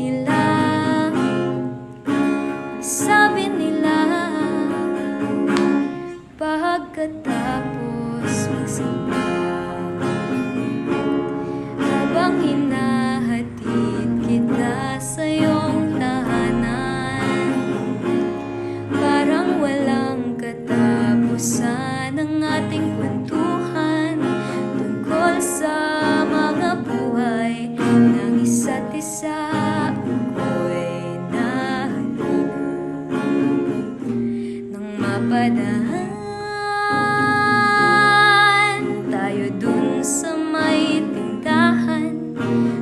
nila, sabi nila, pagkatapos magsimba, habang hinahatid kita sa iyong tahanan, parang walang katapusan ang ating kwentuhan tungkol sa mga buhay ng isa't isa. Ako'y nahalina nang mapadaan tayo dun sa may tindahan,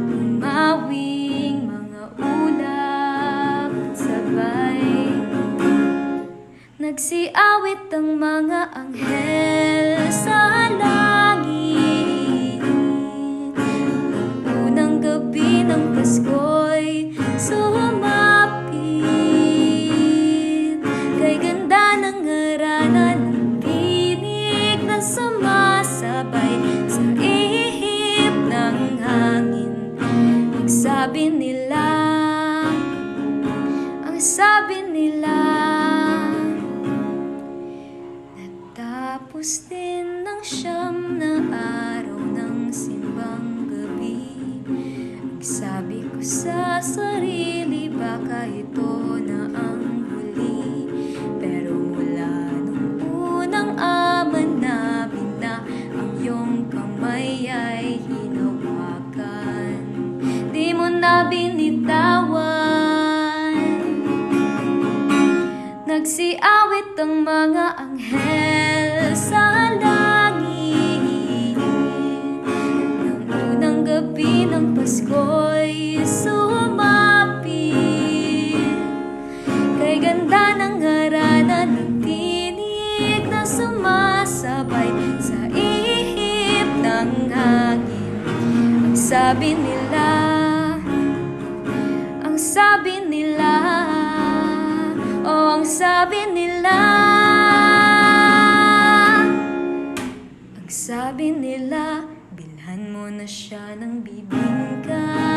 umawing mga ulap at sabay nagsiawit ang mga anghel sa langit. Unang gabi ng Pasko'y sumapit, kay ganda ng harana ng tinig na sumasabay sa ihip ng hangin. Ang sabi nila, ang sabi nila, tapos din ng 9 na araw ng simbang gabi. Nagsabi ko sa sarili, baka ito na ang huli. Pero mula nung unang aman namin na ang iyong kamay ay hinawakan, di mo na binitawan. Nagsiawit ang mga anghel sa langit, nang unang gabi ng Pasko'y sumapit, kay ganda ng harana ng tinig na sumasabay sa ihip ng hangin. Ang sabi nila, ang sabi nila, oh, ang sabi nila, ang sabi nila, bilhan mo na siya ng bibingka.